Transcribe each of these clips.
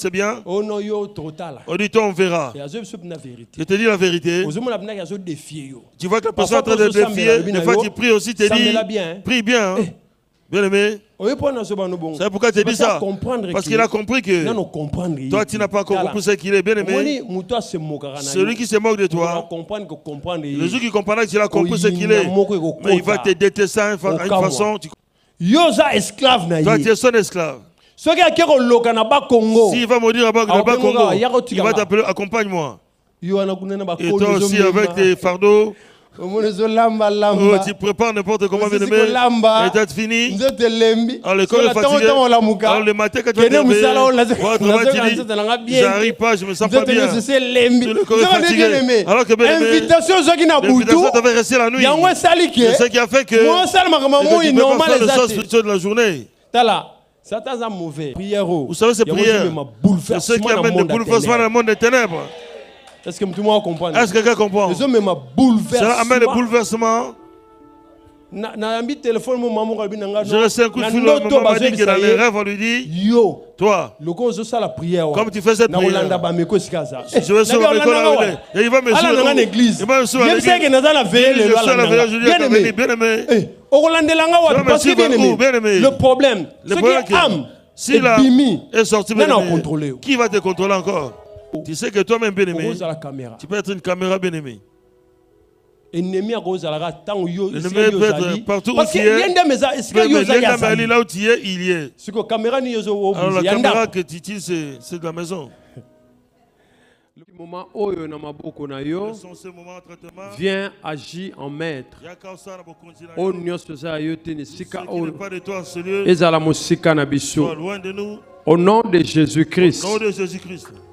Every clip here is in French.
c'est bien. On dit, toi, on verra. Je te dis la vérité. Tu vois que la personne est en train de défier. Des fois, tu pries aussi, tu te dis, prie bien. Hein. Bien aimé. C'est pourquoi tu dis ça. Parce qu'il a compris que toi, tu n'as pas encore compris ce qu'il est. Bien aimé. Celui qui se moque de toi, le jour qui comprendra que tu as compris ce qu'il est, mais il va te détester à une façon. Toi, tu es son esclave. S'il va me dire là-bas Congo, il va t'appeler, accompagne-moi. Et toi aussi avec tes fardeaux. Tu prépares n'importe comment, bien aimé. Et t'as fini. Alors le corps est fatigué. Alors le matin quand tu vas te j'arrive pas, je me sens pas bien. Le corps est fatigué. Alors que bien aimé, l'invitation t'avait resté la nuit. C'est ce qui a fait que tu ne peux pas faire le sens spirituel de la journée. Vous savez, ces prières, c'est ce qui amène le bouleversement dans le monde des ténèbres. Est-ce que tout le monde comprend? Est-ce que quelqu'un comprend? Ça amène le bouleversement. Je reçois un coup de fil, maman m'a dit que dans les rêves, on lui dit, toi, comme tu fais cette prière, je vais sur l'école, et il va me suivre à l'église. Il va me suivre à l'église. Je suis à la veille, je lui dis, bien aimé. Le problème, c'est que l'âme est sortie, qui va te contrôler encore? Tu sais que toi-même, bien aimé, tu peux être une caméra, bien aimé. L'ennemi peut être partout où tu es. Mais là où tu es, il y est. Alors la caméra que tu utilises, c'est de la maison. Viens agir en maître. Au nom de Jésus-Christ.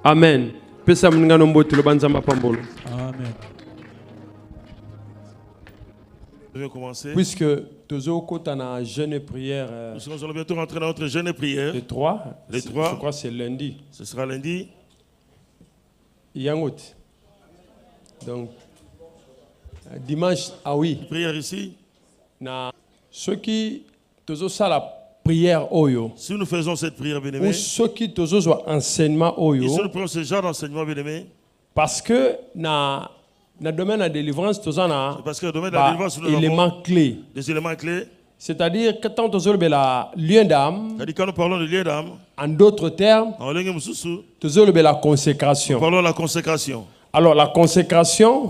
Amen. Amen. Je vais commencer. Puisque nous allons jeûne et prière. Nous allons bientôt rentrer dans notre jeûne et prière. Les trois. Les trois. Je crois que c'est lundi. Ce sera lundi. Yangout. Donc, dimanche, ah oui. Prière ici. Ceux qui ça la prière oyo. Si nous faisons cette prière, bien aimé. Ou ceux qui enseignement oyo. Et si nous prenons ce genre d'enseignement, bien aimé. Parce que dans le domaine de la délivrance, nous avons des éléments clés. C'est-à-dire que quand nous parlons quand nous parlons de lien d'âme, en d'autres termes, nous parlons de la consécration. Nous parlons de la consécration. Alors la consécration,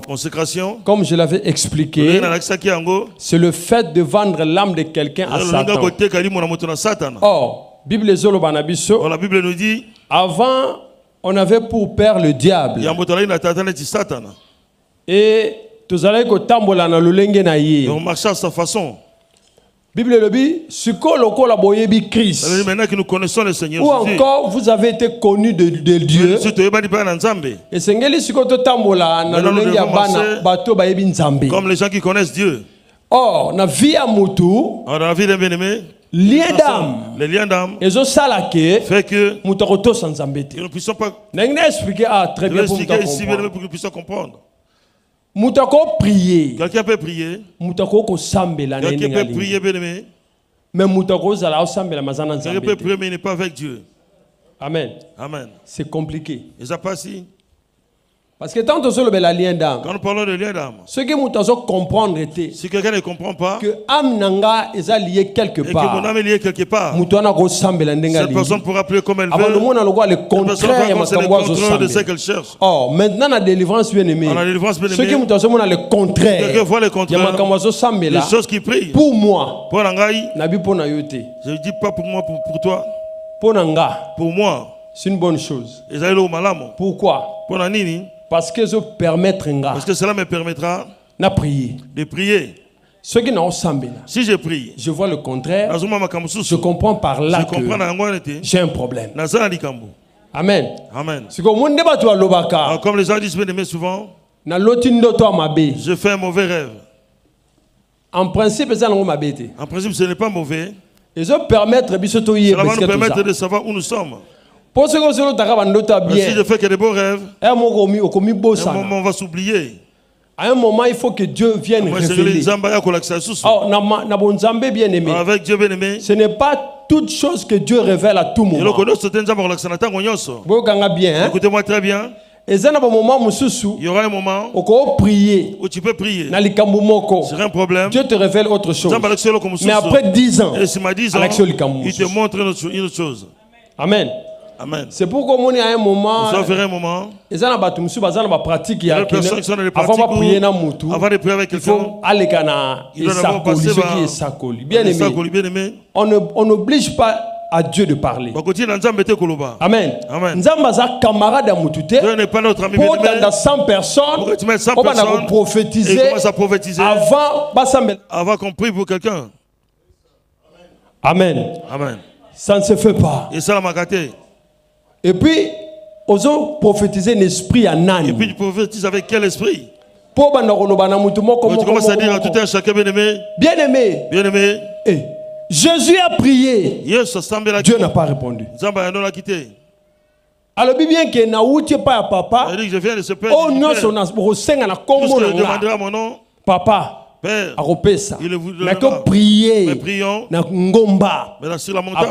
comme je l'avais expliqué, c'est le fait de vendre l'âme de quelqu'un à Satan. Or, la Bible nous dit, avant, on avait pour père le diable. Et tu allais que tambola na lolenge na ye. On marche à sa façon. Bible le dit, Christ. Maintenant que nous connaissons le Seigneur. Ou encore vous avez été connus de Dieu. Et sengeli siko to tambola na lolenge ya bana bato ba yebi nzambe. Comme les gens qui connaissent Dieu. Or na vie à mutu. Dans la vie d'un bien-aimé. Lien d'âme. Les liens d'âme. Et zo salake. Fait que mutakoto sans nzambe. Nous ne puissions pas. N'engna expliquer très bien pour que nous puissions comprendre. Quelqu'un peut prier. Quelqu'un peut prier, bien aimé. Mais quelqu'un peut prier, mais il n'est pas avec Dieu. Amen. Amen. C'est compliqué. Et ça passe ici. Parce que tant que le lien d'âme. Quand nous parlons de lien d'âme. Ce que nous comprendre était. Si quelqu'un ne comprend pas. Que âme nanga est lié quelque part. Et que mon âme est liée quelque part. Cette personne pourra prier comme elle veut. Avant le monde a le contraire de ce qu'elle cherche. Oh, maintenant la délivrance bien aimée. Ce que nous avons le contraire. Quelqu'un voit le contraire. Les choses qui prient. Pour moi. Pour l'angaï. Nabi pour nayote. Je ne dis pas pour moi, pour toi. Pour nanga. Pour moi. C'est une bonne chose. Pourquoi? Pour la nini. Parce que je permettre parce que cela me permettra de prier. Ceux qui n'ont pas si je prie, je vois le contraire. Je comprends par là que j'ai un problème. Amen. Amen. Alors, comme les gens disent bien souvent, je fais un mauvais rêve. En principe, ce n'est pas mauvais. Cela va nous permettre de savoir où nous sommes. Si je fais que des beaux rêves, à un moment on va s'oublier. À un moment, il faut que Dieu vienne révéler. Avec Dieu bien aimé, ce n'est pas toutes choses que Dieu révèle à tout moment. Bien, écoutez-moi très bien. Il y aura un moment où tu peux prier. C'est un problème. Dieu te révèle autre chose. Mais après 10 ans, il te montre une autre chose. Amen. Amen. C'est pourquoi il y a un moment, un moment, il y a des pratiques qui sont des avant de prier avec quelqu'un, il faut bien aimé. On n'oblige pas à Dieu de parler. Amen. Nzamba camarade Dieu n'est pas notre ami. Pour dans 100 personnes, on va prophétiser avant qu'on prie pour quelqu'un. Amen. Amen. Ça ne se fait pas. Et ça m'a gâté. Et puis, osons prophétiser l'esprit à Nani. Et puis tu prophétises avec quel esprit? Tu commences à dire à tout un chacun bien-aimé. Bien-aimé. Bien-aimé. Jésus a prié. Dieu n'a pas répondu. Alors, bien que na outi pas papa. Je viens de ce père. Oh non, son demanderai à mon nom. Papa. Père, il a prié na ngomba, a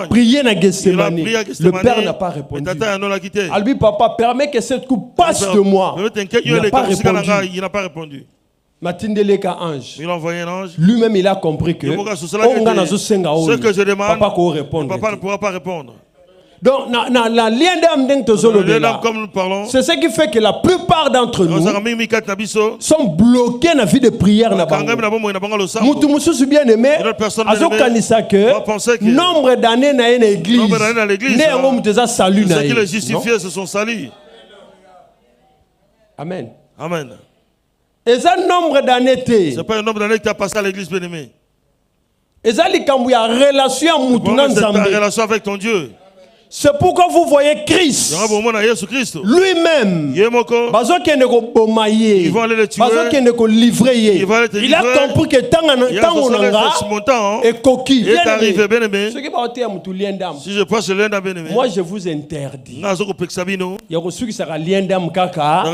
prié na Gethsemane. Le Père n'a pas répondu. Albi papa, permet que cette coupe passe de moi. Il n'a pas répondu. Matindeleka ange. Il a envoyé un ange. Lui-même il a compris que ce que je demande, papa ne pourra pas répondre. Donc, c'est ce qui fait que la plupart d'entre nous sont bloqués dans la vie de prière. Moutou bien aimé, nombre d'années dans l'église, ce qui le justifie, c'est son salut. Amen. Amen. Et ça, nombre d'années, c'est pas un nombre d'années que tu as passé à l'église, bien aimé. Et ça, il y a relation avec ton Dieu. C'est pourquoi vous voyez Christ lui-même. Ils vont aller le tuer. Il a compris que tant est arrivé, bien aimé. Si je passe l'un d'un bien aimé, moi je vous interdis. Il y a reçu qui sera lien d'âme kaka.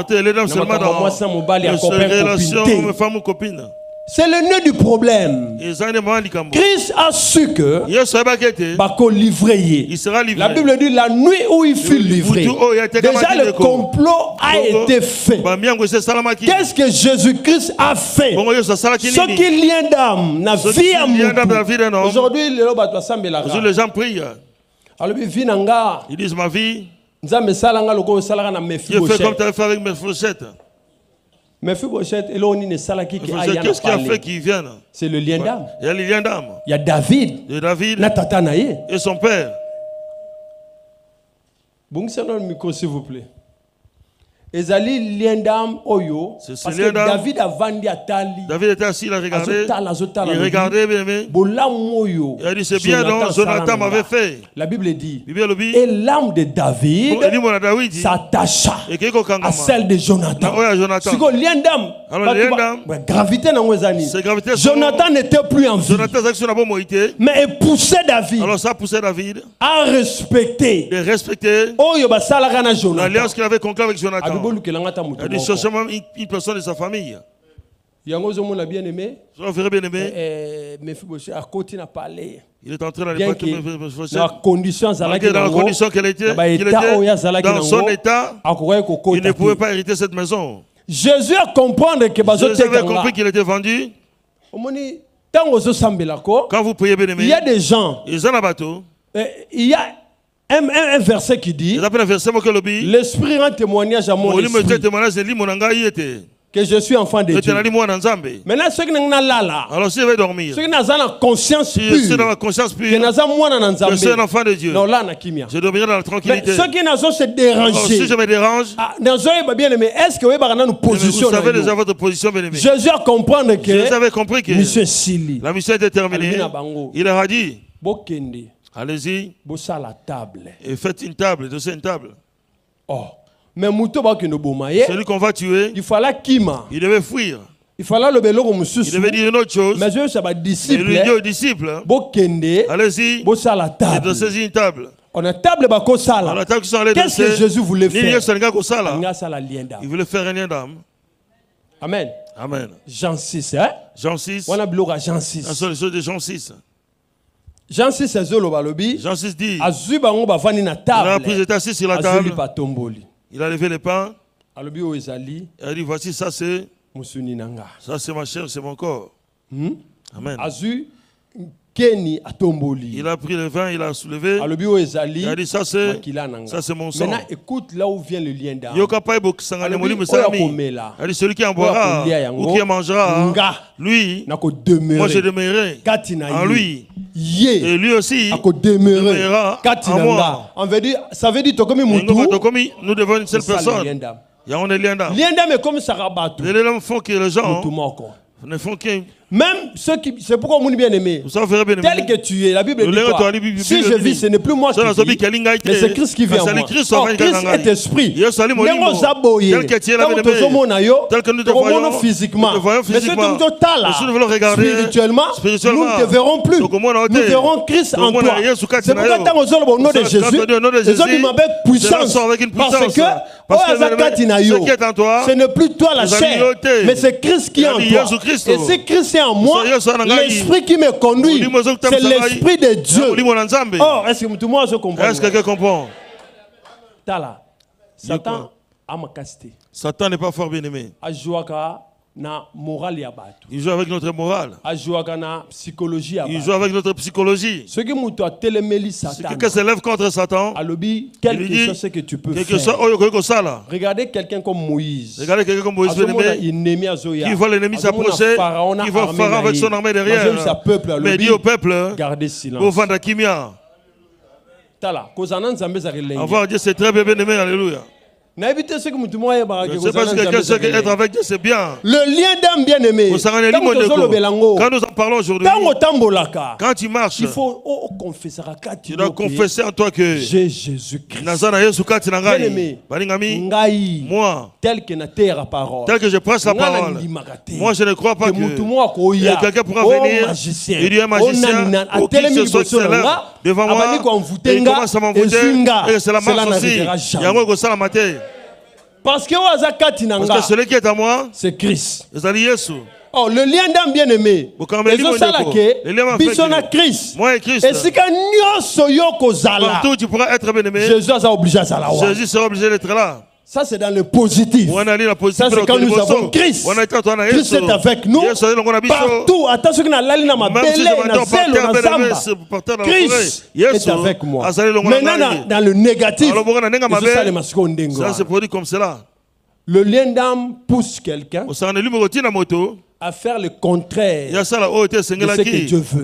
C'est le nœud du problème. Christ a su que il sera livré. La Bible dit la nuit où il fut livré. Déjà le complot a été fait. Qu'est-ce que Jésus-Christ a fait? Ce qui lien d'âme n'a vie à moutou. Aujourd'hui les gens prient. Ils disent ma vie. Je fais comme tu as fait avec mes fourchettes. Qu'est-ce qui a fait qu'il vienne? C'est le lien d'âme. Il y a le lien d'âme. Il y a David. Et son père. Bonjour, micro s'il vous plaît. Ezali lien d'âme oyo. Parce que David a vendu à Tali. David était assis, il a regardé. Il regardait bien aimé. Il a dit c'est bien donc Jonathan m'avait fait. La Bible dit. Et l'âme de David s'attacha à celle de Jonathan. C'est quoi lien d'âme? Gravité dans les années. Jonathan n'était plus en vie. Mais il poussait David. Alors ça poussait David à respecter. De respecter l'alliance qu'il avait conclue avec Jonathan. Il a dit chercher même une personne de sa famille. Il y a un bien aimé. Il est entré dans les conditions qu'elle était, dans son état, il ne pouvait pas hériter cette maison. Jésus a compris qu'il était vendu. Quand vous priez, bien aimé, il y a des gens. Il y a un verset qui dit l'esprit rend témoignage à mon esprit que je suis enfant de Dieu. Maintenant, ceux qui n'ont pas là, ceux qui n'ont pas conscience pure, je suis enfant de Dieu. Je dormirai dans la tranquillité. Ceux qui n'ont pas se déranger, si je me dérange, est-ce que vous avez une position? Vous savez déjà votre position, bien aimé. Jésus a compris que la mission était terminée. Il leur a dit allez-y et faites une table, de une table. Oh. Mais celui qu'on va tuer, il fallait il devait fuir. Il fallait le bélo comme il devait dire une autre chose. Mais Dieu, ça va disciple. Il lui dit aux disciples, allez-y et de une table. On a table qu'est-ce que Jésus voulait faire? Il voulait faire un lien d'âme. Amen. Amen. Jean 6, hein? Jean 6. On a Jean 6. La seule chose de Jean 6. Jean 6 dit, il a pris, il était assis sur la table, il a levé les pains, il a dit voici ça c'est ma chair, c'est mon corps. Amen. Il a pris le vin, il a soulevé. Il a dit ça c'est mon sang. Maintenant écoute là où vient le lien d'âme. Il a dit celui qui en boira ou qui en mangera, lui, moi je demeurerai en lui. Et lui aussi demeurera en moi. Ça veut dire nous devons une seule personne. Il y a un lien d'âme. Est comme ça. Les liens font que les gens ne font qu'un. Même ceux qui, c'est pourquoi mon bien-aimé, tel que tu es, la Bible dit quoi? Si je vis, ce n'est plus moi qui vis, mais c'est Christ qui vit en moi. Or, Christ est esprit. Tel que nous te voyons physiquement, mais ce que nous te spirituellement, nous ne te verrons plus. Nous verrons Christ en toi. C'est pourquoi tant aux hommes au nom de Jésus, les hommes ils m'appellent puissance. Parce que ce n'est plus toi la chair, mais c'est Christ qui est en toi. Et si Christ est en moi, l'esprit qui me conduit, c'est l'esprit de Dieu. Oh, est-ce que tout le monde se comprend? Est-ce que quelqu'un comprend? Satan a ma casté. Satan n'est pas fort bien aimé. Il joue avec notre morale. Il joue avec notre psychologie. Ce qui quelqu'un se lève contre Satan, quelque chose que tu peux faire. Regardez quelqu'un comme Moïse. Qui voit l'ennemi s'approcher, qui voit Pharaon avec son armée derrière. Mais dit au peuple, gardez silence. On va dire c'est très bien aimé, alléluia. C'est parce que quelqu'un sait qu'être avec Dieu c'est bien. Le lien d'âme bien aimé. Quand nous en parlons aujourd'hui, quand tu marches, tu dois confesser en toi que j'ai Jésus-Christ. Moi, tel que je prêche la parole, moi je ne crois pas que quelqu'un pourra venir, il y a un magicien ou qui que ce soit qui se lève devant moi et il commence à m'envoûter et c'est la marche aussi. Il y a un ça la matin. Parce que celui qui est à moi, c'est Christ. Oh, le lien d'âme bien aimé. Christ. Moi et Christ. Et si partout tu pourras être bien aimé. Jésus sera obligé d'être là. Ça c'est dans le positif. Ça c'est quand nous avons Christ. Christ est avec nous. Partout. Christ est avec moi. Maintenant dans le négatif, ça se produit comme cela. Le lien d'âme pousse quelqu'un à faire le contraire de ce que Dieu veut.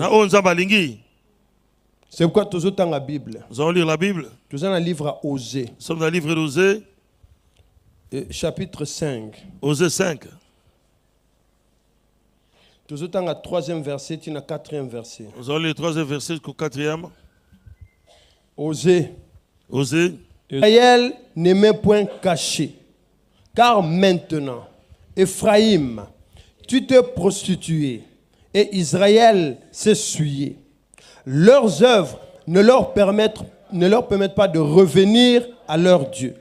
C'est pourquoi nous avons la Bible. Nous allons lire la Bible. Nous avons un livre à Osée. Nous sommes dans le livre d'Osée. Chapitre 5. Osée 5. Nous avons le 3e verset, le 4e verset. Nous allons lire le 3e verset jusqu'au 4e. Osée. Osée. Israël ne m'est point caché. Car maintenant, Ephraïm, tu t'es prostitué et Israël s'est souillé. Leurs œuvres ne leur permettent pas de revenir à leur Dieu.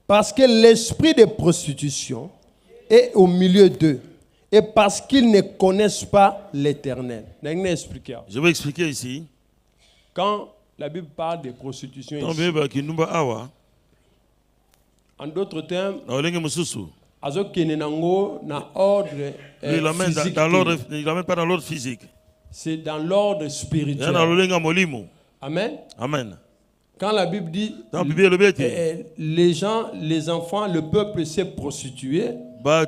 Parce que l'esprit de prostitution est au milieu d'eux. Et parce qu'ils ne connaissent pas l'Éternel. Je vais expliquer ici. Quand la Bible parle de prostitution ici, en d'autres termes, il l'amène pas dans l'ordre physique. C'est dans l'ordre spirituel. Amen. Amen. Quand la Bible dit les gens, les enfants, le peuple s'est prostitué, en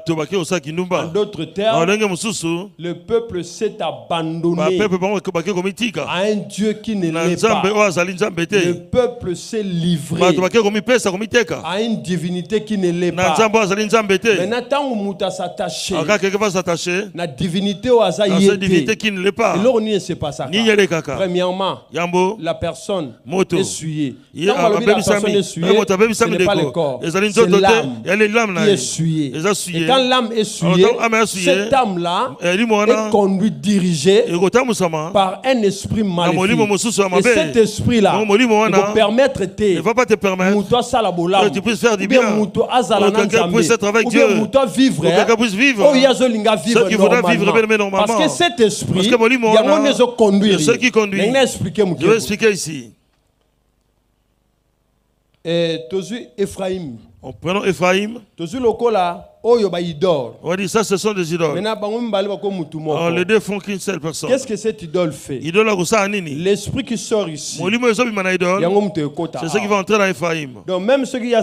d'autres termes, le peuple s'est abandonné à un Dieu qui ne l'est pas. Le peuple s'est livré à une divinité qui ne l'est pas. Maintenant, tant que s'attache à la divinité qui ne l'est pas, premièrement, la personne essuyée. Quand la personne est essuyée, ce n'est pas le corps, c'est l'âme qui est essuyée. Et quand l'âme est souillée, cette âme-là est conduite, dirigée par un esprit maléfique. Et cet esprit-là ne va permettre que tu puisses faire du bien, que quelqu'un puisse être avec Dieu, vivre, quelqu'un puisse vivre, ceux qui voudraient vivre normalement. Parce que cet esprit, il y a ceux qui conduisent. Je vais expliquer ici. Ephraim. Prenons Ephraim. On dit ça, ce sont des idoles. Les deux font qu'une seule personne. Qu'est-ce que cette idole fait? L'esprit qui sort ici, c'est ce qui va entrer dans Ephraim. Donc même ceux qui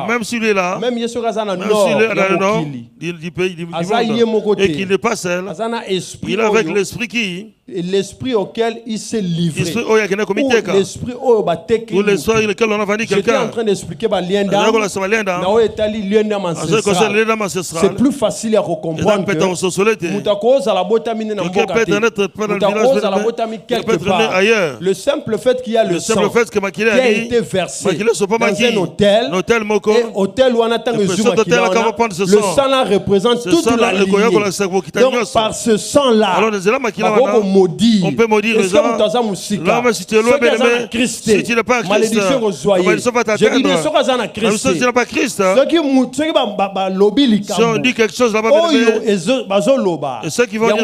même s'il est là, même ceux qui sont dans le nord du pays, du monde, et qu'il n'est pas seul, il est avec l'esprit qui, l'esprit auquel il s'est livré, l'esprit auquel on a vendu quelqu'un. J'étais en train d'expliquer c'est plus facile à comprendre que le simple fait qu'il y a le sang qui a été versé dans un hôtel, hôtel où on attend le sang là représente toute la lignée. Donc par ce sang là on peut maudire les gens. Là, si tu es loin, si tu n'es pas Christ, malédiction va t'atteindre. Même si tu n'es pas Christ, si on dit quelque chose là-bas, et ceux qui vont dire,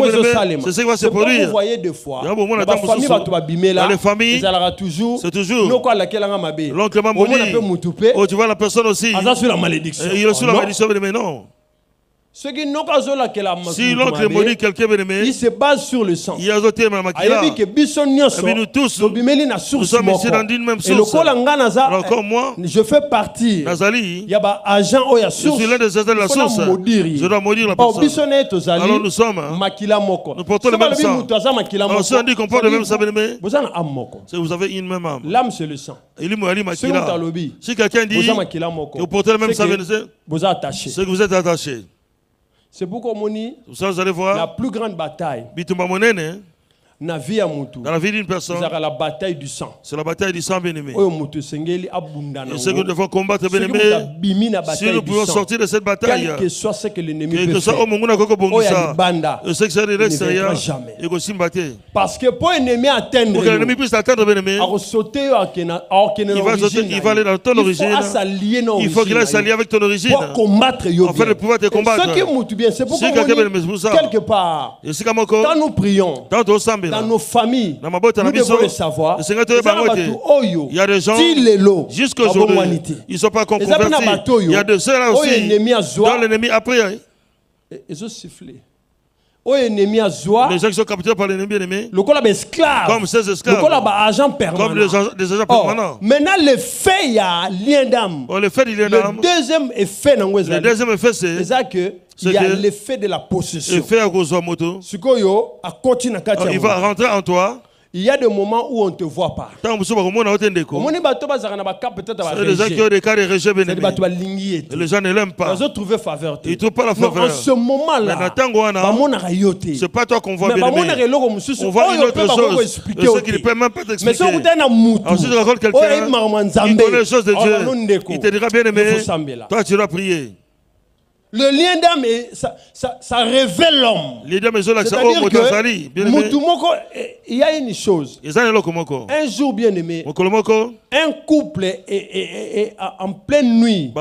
c'est ce qui va se produire. Vous voyez des fois, dans les familles, c'est toujours l'oncle m'a maudit. Oh, tu vois la personne aussi, il est sous la malédiction, mais non. Si l'oncle maudit quelqu'un, il se base sur le sang. Il y a nous tous, nous sommes ici dans une même source. Encore moi, je fais partie. Il y a agent je suis l'un des agents de la source. Je dois maudire la personne. Alors nous sommes, nous portons le même sang. Alors si on dit qu'on porte le même sang, vous avez une même âme. L'âme c'est le sang. Si quelqu'un dit que vous portez le même sang, c'est que vous êtes attaché. C'est pourquoi vous allez voir la plus grande bataille dans la vie d'une personne, c'est la bataille du sang. C'est la bataille du sang, bien-aimé. Et ce que nous devons combattre, bien-aimé, si nous pouvons sortir de cette bataille, quel que soit ce que l'ennemi peut faire, ce que c'est de l'extérieur, il faut s'y battre. Parce que pour l'ennemi atteindre, pour que l'ennemi puisse atteindre, bien-aimé, il va aller dans ton origine. Il faut qu'il aille s'allier avec ton origine pour combattre, afin de pouvoir te combattre. C'est pourquoi quelque part, quand nous prions, dans nos familles, nous devons le savoir. Il y a des gens, jusqu'aujourd'hui, ils ne sont pas encore convertis. Il y a de ceux-là aussi, dont l'ennemi a pris. Ils ont sifflé. Les gens qui sont capturés par l'ennemi bien-aimé, comme ces esclaves, comme des agents permanents. Maintenant, le fait, il y a lien d'âme. Le deuxième effet, c'est que il y a l'effet de la possession. Il va rentrer en toi. Il y a des moments où on ne te voit pas. Les gens qui ont des cas de rejet, les gens ne l'aiment pas. Ils ne trouvent pas la faveur. En ce moment-là, ce n'est pas toi qu'on voit bien. On voit une autre chose. Ce qui ne peut même pas t'expliquer. Alors si tu rencontres quelqu'un qui connaît les choses de Dieu, il te dira bien aimé, toi tu dois prier. Le lien d'âme, ça révèle l'homme. C'est-à-dire que il y a une chose. Un jour bien aimé, un couple est en pleine nuit.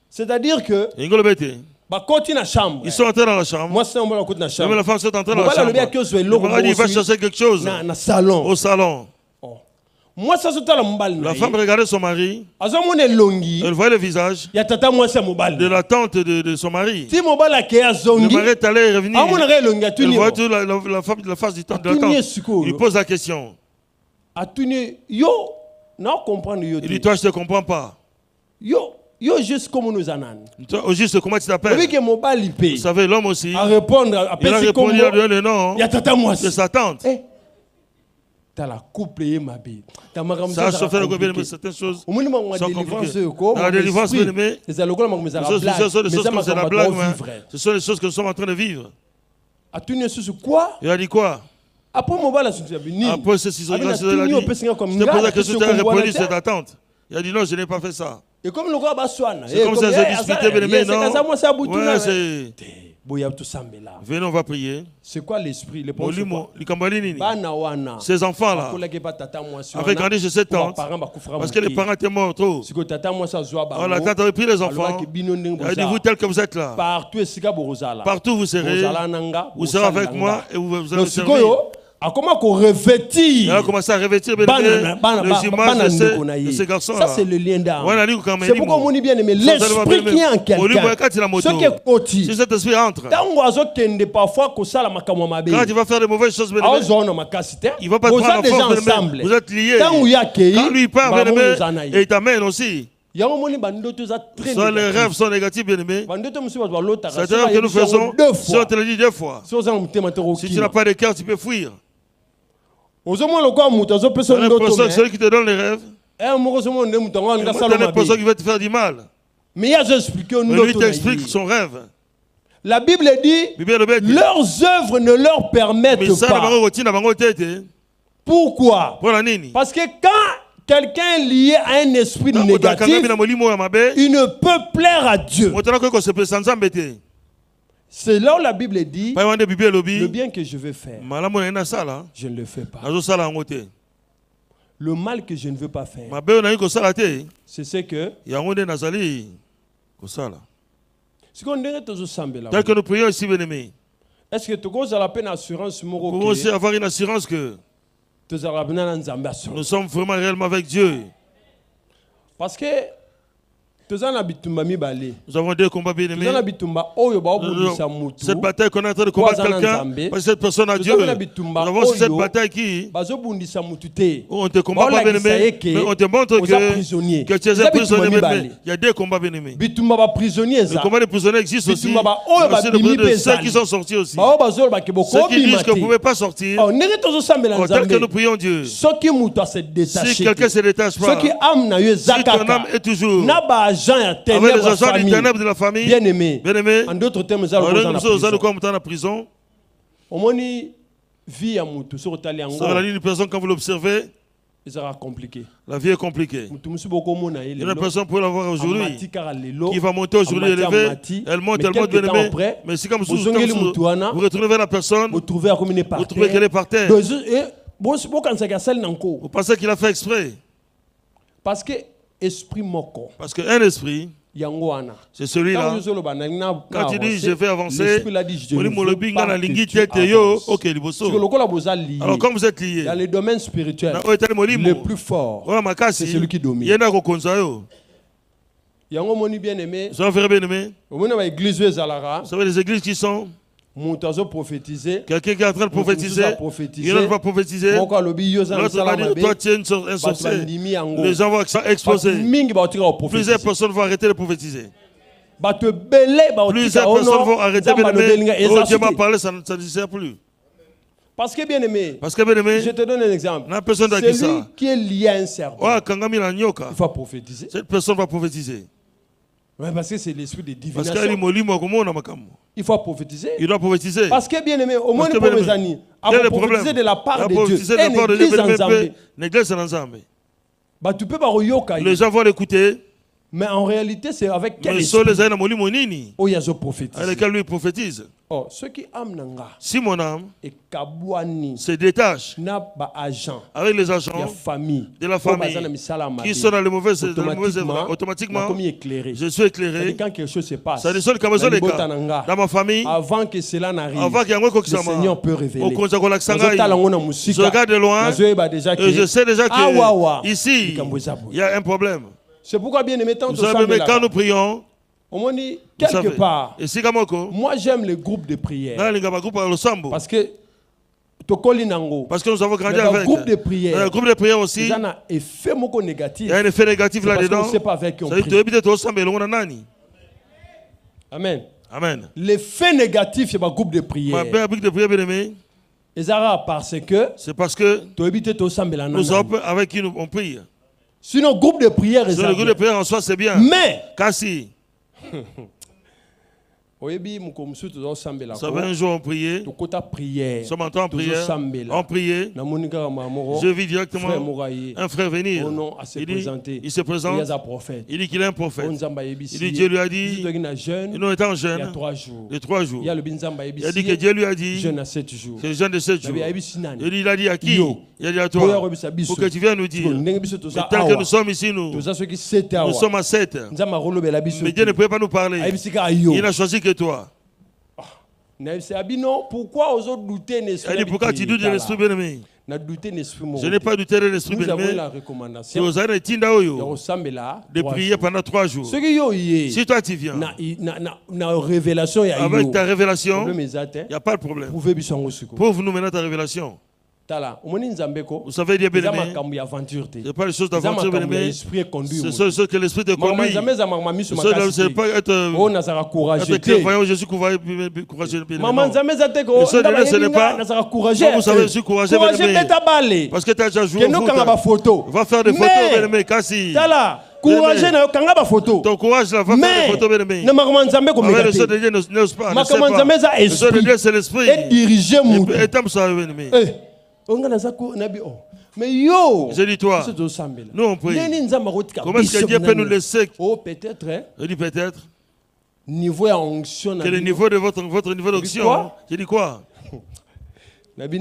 C'est-à-dire que ils sont entrés dans la chambre. Même la femme est entrée dans la chambre. Il va chercher quelque chose au salon. La femme regardait son mari. Elle voyait le visage de la tante de son mari. Le mari est allé et revenir. Elle voit toute la face de la tante. Il pose la question. Il dit, toi, je ne te comprends pas. Juste comme nous en juste comment tu t'appelles? Vous savez, l'homme aussi. Il a répondu à le nom de sa tante. La couple ça a chauffé le gouvernement, mais certaines choses sont compliquées. Dans la délivrance, ce sont la blague, ce sont les choses que nous sommes en train de vivre. Il a dit quoi? Après ces 6 ans, je te pose la question, tu as répondu, c'est ta tante. Il a dit non, je n'ai pas fait ça. Et comme le roi Baswana. C'est comme ça que j'ai discuté, bien-aimé, non? Ouais, c'est... Venez, on va prier. C'est quoi l'esprit? Ces enfants-là, avec grandi chez cette tante, parce que les parents étaient morts trop. Oh, la tante avait pris les enfants. Elle a dit, vous tel que vous êtes là, partout vous serez avec moi et vous allez servir. A revêtir. Elle a commencé à revêtir les images de ces garçons-là. Ça, c'est le lien d'âme. C'est pourquoi on dit bien aimé l'esprit qui est en quelqu'un. Ce qui est côté. Si cet esprit entre. Quand il va faire de mauvaises choses, il va pas prendre l'enfant. Vous êtes liés. Quand lui part, et il t'amène aussi. Soit les rêves sont négatifs, bien aimés. C'est un rêve que nous faisons. Si on te le dit 2 fois. Si tu n'as pas de cœur, tu peux fuir. Celui qui te donne les rêves, une personne qui va te faire du mal. Mais lui t'explique son rêve. La Bible dit leurs œuvres ne leur permettent pas. Pourquoi? Parce que quand quelqu'un est lié à un esprit négatif, il ne peut plaire à Dieu. C'est là où la Bible dit le bien que je veux faire, je ne le fais pas. Le mal que je ne veux pas faire, c'est ce que tel que nous prions ici, bien-aimés, est-ce que tu as la peine assurance nous pouvons aussi avoir une assurance que nous sommes vraiment réellement avec Dieu. Parce que nous avons 2 combats bien aimés. Cette bataille qu'on est en train de combattre quelqu'un, parce que cette personne a Dieu. Nous avons aussi cette bataille qui, on te combat pas bien aimé, mais on te montre que tu es un prisonnier. Il y a 2 combats bien aimés. Le combat des prisonniers existe aussi. De ceux qui sont sortis aussi. Ceux qui disent que vous ne pouvez pas sortir. Tel que nous prions Dieu. Si quelqu'un se détache pas, si ton âme est toujours avec les agents du ténèbre de la famille, bien aimé. En d'autres termes, nous allons en prison. Vie à Moutou, sur une personne, quand vous l'observez, la vie est compliquée. Il y a une personne pour l'avoir aujourd'hui qui va monter aujourd'hui élevé. Elle monte bien aimée. Mais si comme vous retournez vers la personne, vous trouvez qu'elle est par terre. Vous pensez qu'il a fait exprès? Parce que esprit moko. Parce qu'un esprit, c'est celui-là. Quand il dit je vais avancer, alors comme vous êtes liés, dans le domaine spirituel, le plus fort, c'est celui qui domine. Bien aimé, vous savez les églises qui sont quelqu'un qui est en train de prophétiser, il va prophétiser. L'autre va dire, toi tu es un sorcier. Les gens vont exploser. Plusieurs personnes vont arrêter de prophétiser. Plusieurs personnes vont arrêter de dire, oh Dieu m'a parlé, ça ne sert plus. Parce que bien aimé, je te donne un exemple. Celui qui est lié à un serpent, il faut prophétiser. Cette personne va prophétiser. Ouais, parce que c'est l'esprit de divination. Il faut prophétiser. Il doit prophétiser. Parce que bien aimé, au moins pour mes amis, à prophétiser de la part de Dieu. L'église en ensemble. Tu peux pas reyoka. Les gens vont l'écouter. Mais en réalité, c'est avec quel esprit? Oh, il y a prophétise. Avec lequel lui prophétise. Oh, ceux qui aiment si mon âme se détache avec les agents de la famille qui sont dans les mauvaises œuvres, automatiquement, je suis éclairé. Quand quelque chose se passe dans ma famille, avant que cela n'arrive, le Seigneur peut révéler. Je regarde de loin et je sais déjà que ici, il y a un problème. C'est pourquoi bien aimé, quand nous prions, quelque part, moi j'aime les groupes de prière. Parce que nous avons grandi avec. Le groupe de prière aussi. Il y a un effet négatif. Il y a un effet négatif là-dedans. Amen. Amen. L'effet négatif, c'est le groupe de prière. C'est parce que nous sommes avec qui on prie. Sinon, le groupe de prière en soi, c'est bien. Mais, Kasi, Vous savez, un jour on priait. Nous sommes en train de prier. On priait. Je vis directement un frère venir. Il se présente. Il dit qu'il est un prophète. Il dit Dieu lui a dit, nous étant jeunes, de 3 jours. Il a dit que Dieu lui a dit, c'est le jeûne de 7 jours. Il a dit à qui? Il a dit à toi. Pour que tu viennes nous dire. Tant que nous sommes ici, nous sommes à 7. Mais Dieu ne pouvait pas nous parler. Il n'a choisi que toi. Pourquoi tu doutes de l'esprit bien-aimé? Je n'ai pas douté de l'esprit bien-aimé. De prier pendant 3 jours. Si toi tu viens avec ta révélation, il n'y a pas de problème. Prouve-nous maintenant ta révélation. Vous savez, Dieu bien-aimé, ce n'est pas les choses d'aventure bien-aimé, c'est ce que l'esprit te conduit. Ce n'est pas être clairvoyant, je suis courageux bien-aimé. Ce n'est pas, vous savez, je suis courageux bien-aimé. Parce que tu as déjà joué au foot. Va faire des photos bien-aimé, Kassi. Courageux na kanga ba photo. Ton courage là va faire des photos bien-aimé. Ne makamwanzambe ko meka. Le Seigneur de Dieu n'ose pas. Makamwanzambe za esprit. Le Seigneur de Dieu c'est l'esprit. Et diriger mon. Et t'aimes ça bien-aimé. Mais yo, je dis toi, nous on prie. Comment est-ce que Dieu peut nous laisser? Oh peut-être. Je dis peut-être. Niveau onction. Quel est le niveau de votre niveau d'onction? Je dis quoi?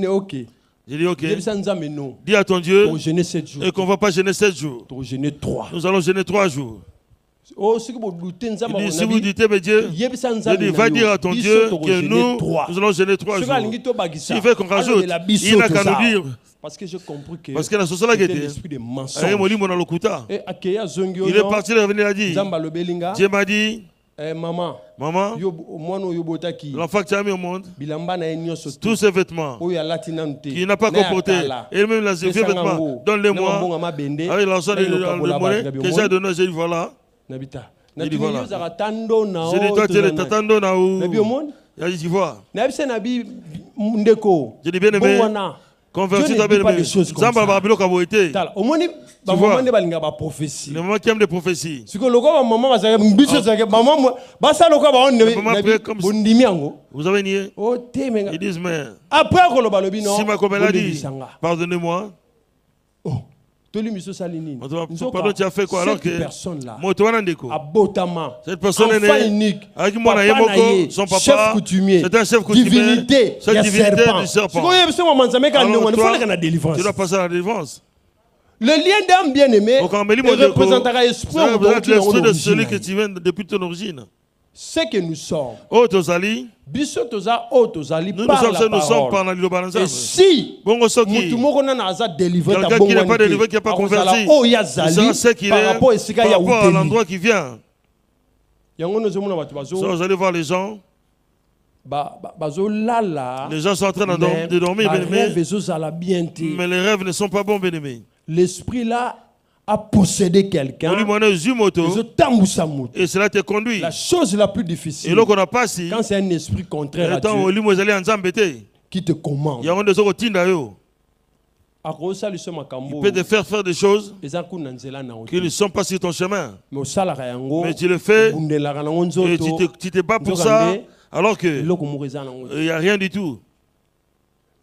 Ok. J'ai dit ok. Dis à ton Dieu et qu'on ne va pas jeûner 7 jours. Nous allons jeûner 3 jours. Il dit, si vous dites, mais Dieu, va dire à ton Dieu que nous allons jeûner 3 jours. S'il fait qu'on rajoute, il n'a qu'à nous dire. Parce que j'ai compris que c'était l'esprit de mensonge. Il est parti, il est revenu, il a dit, Dieu m'a dit, maman, l'enfant que tu as mis au monde, tous ces vêtements qu'il n'a pas comporté, et même les vieux vêtements, donne-les-moi avec l'argent de monnaie que j'ai donné, j'ai dit voilà. Il dit voilà. J'ai dit toi tu es le tatando na ou. Il a dit tu vois. J'ai dit bien aimé. Converti ta bien-aimé. Zamba babilo kaboité. Tu vois. Les mamans qui aiment les prophéties. Vous avez nié. Ils disent mais. Si ma commune a dit, pardonnez-moi. Pardon, tu as fait quoi alors que cette personne est née avec son papa, c'est un chef coutumier, divinité du serpent. Tu dois passer à la délivrance. Le lien d'âme bien-aimé représentera l'esprit de celui que tu viens depuis ton origine. Ce que nous sommes. Nous sommes par la parole. Et si quelqu'un qui n'est pas délivré, qui n'est pas converti, il sera ce qu'il est par rapport à l'endroit qui vient. Vous allez voir les gens. Les gens sont en train de dormir, mais les rêves ne sont pas bons, bien-aimés. L'esprit là a possédé quelqu'un et cela te conduit. La chose la plus difficile, quand c'est un esprit contraire à Dieu qui te commande, il peut te faire des choses qui ne sont pas sur ton chemin. Mais tu le fais et tu te bats pour ça alors qu'il n'y a rien du tout.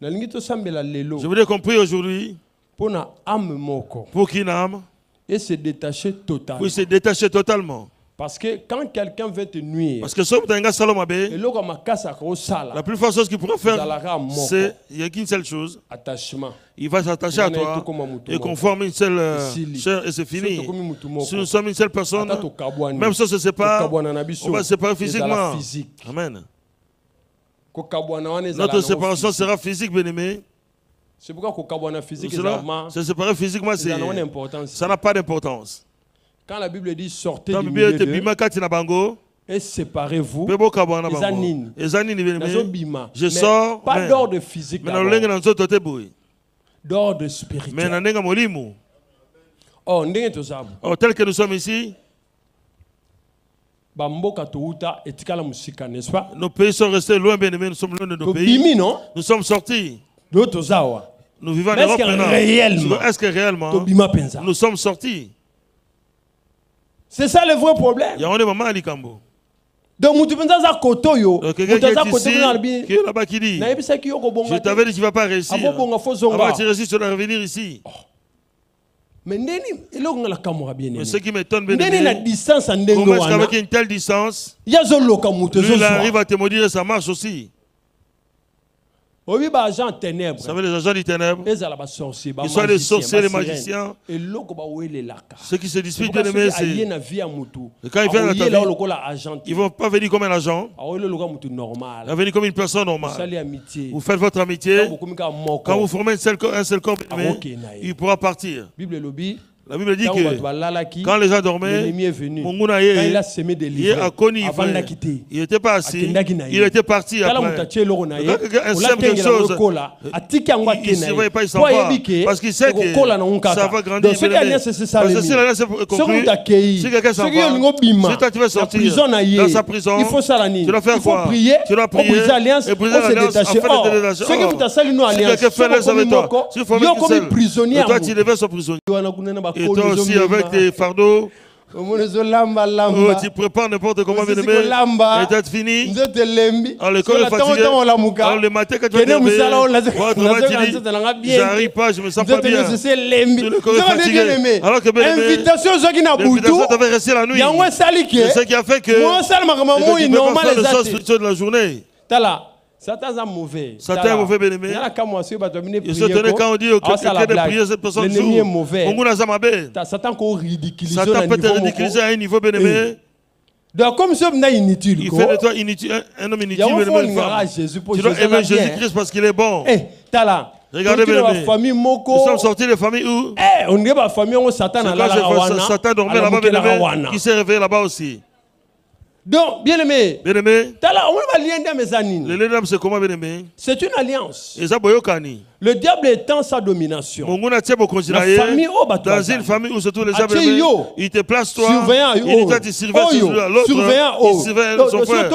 Je voudrais qu'on prie aujourd'hui pour qu'une âme et se détacher totalement. Oui, se détacher totalement. Parce que quand quelqu'un veut te nuire, parce que la plus forte chose qu'il pourrait faire, c'est il n'y a qu'une seule chose. Attachement. Il va s'attacher à toi et qu'on forme une seule chair et c'est fini. Si nous sommes une seule personne, même si on se sépare, on va se séparer physiquement. Amen. Notre séparation sera physique, bien-aimé. C'est pourquoi se séparer physiquement, ça n'a pas d'importance. Quand la Bible dit sortez du milieu d'eux et séparez-vous, je sors, pas d'ordre physique, d'ordre spirituel. Oh, tel que nous sommes ici, nos pays sont restés loin, bien aimés, nous sommes loin de nos pays. Nous sommes sortis. Nous vivons en Europe maintenant. Est-ce que réellement nous sommes sortis? C'est ça le vrai problème. Il y a un moment à Likambo. Donc, tu penses à Kotoyo, quelqu'un qui est là-bas qui dit, je t'avais dit que tu ne vas pas réussir. Avant que tu réussisses, tu dois revenir ici. Mais ce qui m'étonne, comment est-ce qu'avec une telle distance, lui, il arrive à te maudire et ça marche aussi. Vous savez, les agents du ténèbre, qu'ils soient les sorciers, les magiciens, ceux qui se disputent, bien aimés, c'est quand ils viennent à ta vie, ils ne vont pas venir comme un agent, ils vont venir comme une personne normale. Vous faites votre amitié, quand vous formez un seul corps, il pourra partir. La Bible dit que quand les gens dormaient, il a semé des livres. Il n'était pas assis, il était parti après. Un simple chose, il ne surveille pas, il s'en va. Parce qu'il sait que ça va grandir. Parce que si la laisse conclue, si quelqu'un s'en va, si toi tu veux sortir dans sa prison, tu dois faire quoi? Tu dois prier et briser l'alliance afin de te détacher. Si quelqu'un fait l'alliance avec toi, si il faut mettre seul, et toi tu deviens son prisonnier. Et toi aussi avec tes fardeaux, tu prépares n'importe comment, bien aimé, et t'as fini. Alors le corps est fatigué. Alors le matin quand tu vas te j'arrive pas, je me sens pas bien. Le corps est fatigué. Alors que bien aimé, l'invitation t'avait resté la nuit. C'est ce qui a fait que tu ne peux pas faire le sens spirituel de la journée. Satan est mauvais. Satan est mauvais, bien aimé. Il se tenait quand on dit quelqu'un de prier, cette personne joue. Satan peut te ridiculiser à un niveau, bien aimé. Donc, comme ça, il est inutile. Il fait de toi un homme inutile, mais une femme. Tu dois aimer Jésus-Christ parce qu'il est bon. Regardez bien aimé. Nous sommes sortis de famille où Satan dormait là-bas, bien aimé, qui s'est réveillé là-bas aussi. Donc, bien aimé, le lien d'âme, c'est comment, bien aimé? C'est une alliance. Le diable étend sa domination. La famille, dans une famille où c'est tous les gens, il te place toi, il dit tu surveilles l'autre, il surveille son frère.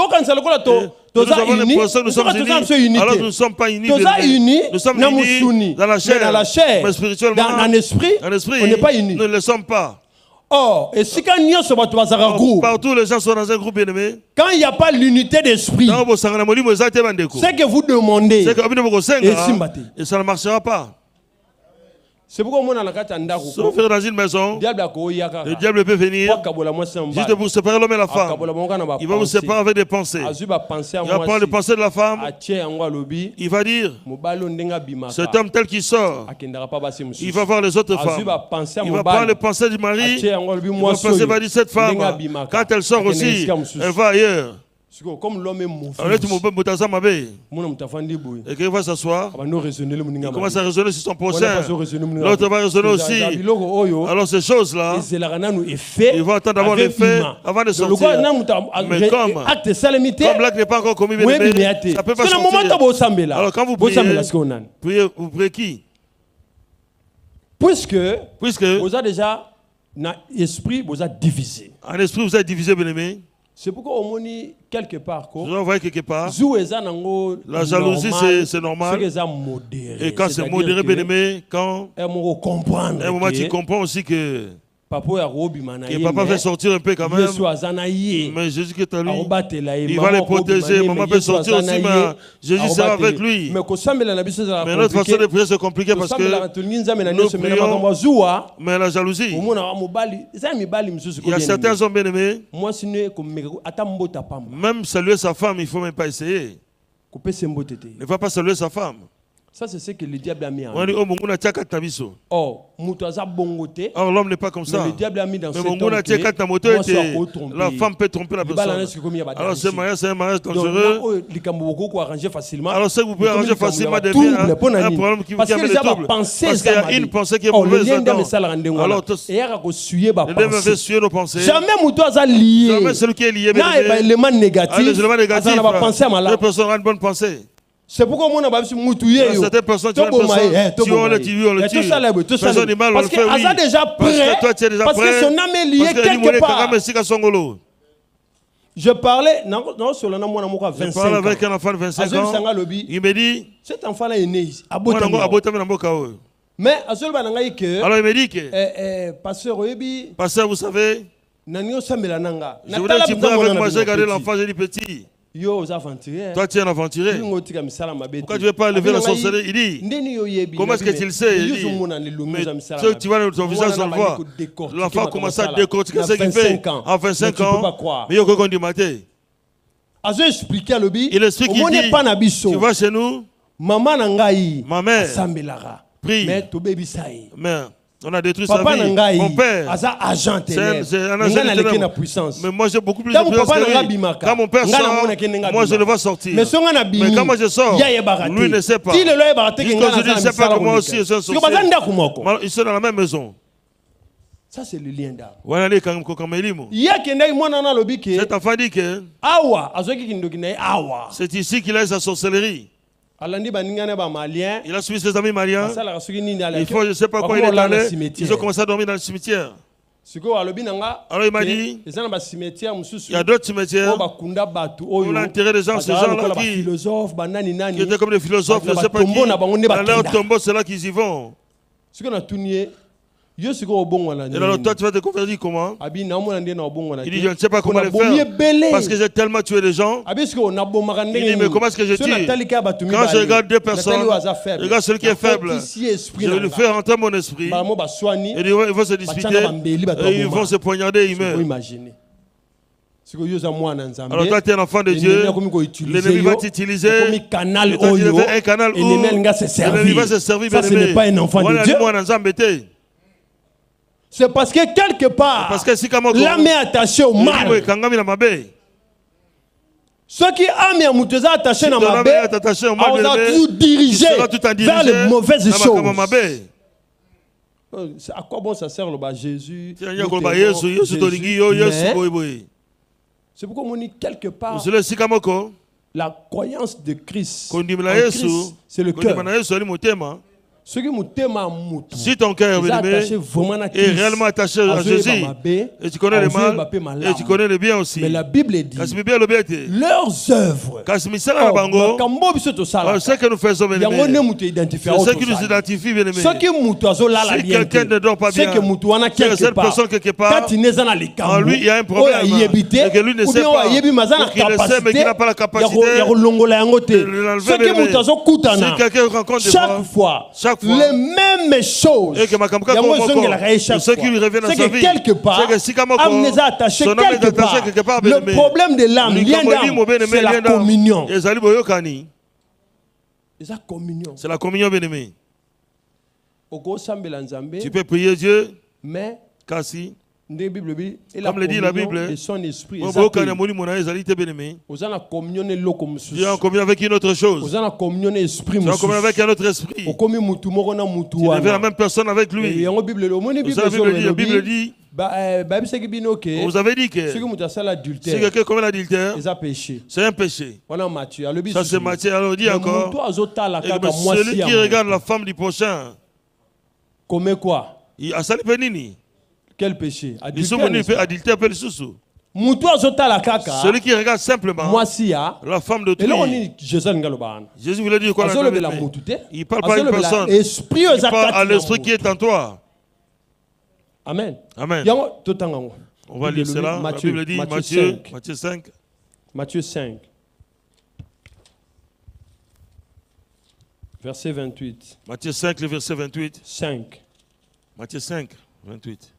Nous avons l'impression que nous sommes unis, alors nous ne sommes pas unis. Nous sommes unis dans la chair, mais spirituellement, dans l'esprit, on n'est pas unis. Nous ne le sommes pas. Oh, et si quand partout les gens sont dans un groupe bien aimé, quand il n'y a pas l'unité d'esprit, ce que vous demandez, et ça ne marchera pas. C'est pourquoi sauf faire dans une maison, le diable peut venir juste pour séparer l'homme et la femme. Il va vous séparer avec des pensées. Il va prendre les pensées de la femme. Il va dire, cet homme tel qu'il sort, il va voir les autres femmes. Il va prendre les pensées du mari. Il va dire, cette femme, quand elle sort aussi, elle va ailleurs. Comme l'homme est mauvais, et qu'il va s'asseoir, il commence à raisonner sur son prochain. L'autre va raisonner aussi. Alors ces choses-là, ils vont attendre d'avoir les faits avant de sortir. Mais comme l'acte n'est pas encore commis, ça ne peut pas sortir. Alors quand vous priez, vous priez qui? Puisque vous avez déjà un esprit, vous êtes divisé. En esprit, vous êtes divisé, bien aimé. C'est pourquoi on dit quelque part. Vous voyez quelque part. La jalousie, c'est normal. Et quand c'est modéré, bien aimé, quand à un moment tu comprends aussi que papa fait sortir un peu quand même. Mais Jésus qui est à lui, il va les protéger. Maman peut sortir aussi, mais Jésus sera avec lui. Mais notre façon de prier c'est compliqué parce que nous prions, mais la jalousie. Il y a certains hommes bien aimés, même saluer sa femme, il ne faut même pas essayer. Ne va pas saluer sa femme. Ça, c'est ce que le diable a mis en Or, l'homme n'est pas comme ça. Mais le diable a mis dans cet homme que la femme peut tromper la personne. Alors, ce mariage, c'est un mariage dangereux. Alors, ce que vous pouvez arranger facilement devient un problème qui vous amène des troubles. Parce qu'il y a une pensée qui est mauvaise dedans. Alors, le diable avait sué nos pensées. Jamais celui qui est lié, l'élément négatif, deux personnes ont une bonne pensée. C'est pourquoi on a certaines personnes tu on le tue. Personne n'est mal, on le fait, oui. Parce que son âme est liée quelque part. Je parlais avec un enfant de 25 ans. Il me dit, cet enfant-là est né ici. Mais alors il me dit que, pasteur, vous savez, voulais que tu pries avec moi, j'ai regardé l'enfant, j'ai dit petit. Toi, tu es un aventurier. Pourquoi tu ne veux pas lever la sorcellerie? Il dit, comment est-ce que tu le sais? Il dit, mais tu vois ton visage, on le voit. L'enfant commence à décortiquer ce qu'il fait. En 25 ans, mais il y a du matin. Il explique, il dit, tu vois chez nous, ma mère prie, mais on a détruit sa vie. Mon père, c'est un agent de puissance. Mais moi j'ai beaucoup plus de puissance que lui. Quand mon père sort, moi je le vois sortir. Mais quand moi je sors, lui ne sait pas. Jusqu'aujourd'hui, il ne sait pas que moi aussi je suis un sorcier. Ils sont dans la même maison. Ça c'est le lien d'âme. Cet enfant dit que c'est ici qu'il a sa sorcellerie. Il a suivi ses amis maliens. Il faut, je ne sais pas quoi il est allé. Ils ont commencé à dormir dans le cimetière. Alors il m'a dit, il y a d'autres cimetières où on a enterré des gens, ces gens-là qui étaient comme des philosophes, je ne sais pas qui. Dans leur tombeau, c'est là qu'ils y vont. Et alors toi tu vas te convertir comment? Il dit je ne sais pas comment le faire parce que j'ai tellement tué les gens. Il dit mais comment est-ce que je tue? Quand je regarde deux personnes, je regarde celui qui est faible, je vais lui faire entrer mon esprit. Et ils vont se disputer et ils vont se poignarder et ils meurent. Alors toi tu es un enfant de Dieu, l'ennemi va t'utiliser, un canal où l'ennemi va se servir. Ça ce n'est pas un enfant de Dieu. C'est parce que quelque part, l'âme est attachée au mal. Ceux qui aiment attaché à ma tout dirigé vers les mauvaises choses. À quoi bon ça sert le bas Jésus? C'est pourquoi on dit quelque part la croyance de Christ. C'est le cœur. Si ton cœur est réellement attaché à Jésus, et tu connais le mal, et tu connais le bien aussi. Mais la Bible dit, leurs œuvres, ce que nous faisons, c'est ce qui nous identifie, bien aimé. Si quelqu'un ne dort pas bien, c'est cette personne quelque part, en lui il y a un problème, et que lui ne sait pas, ou qu'il le sait, mais qu'il n'a pas la capacité de l'enlever. Si quelqu'un rencontre chaque fois, les mêmes choses. Ce qui lui revient dans sa vie, quelque part, attaché quelque part. Le problème de l'âme, c'est la communion. C'est la communion, bien aimé. Tu peux prier Dieu, mais comme le dit la Bible, Dieu est en communion avec une autre chose. Tu es en communion avec un autre esprit. Tu deviens la même personne avec lui. La Bible dit, vous avez dit que si quelqu'un commet l'adultère, c'est un péché. Ça c'est Matthieu. Alors dit encore, celui qui regarde la femme du prochain, commet quoi? Quel péché? Adultère. Celui qui regarde simplement la femme d'autrui. Jésus voulait dire quoi? Il parle pas à une personne. Il parle à l'esprit qui est en toi. Amen. Amen. On va lire cela. La Bible dit Matthieu 5. Matthieu 5. Verset 28. Matthieu 5, le verset 28. 5. Matthieu 5, 28.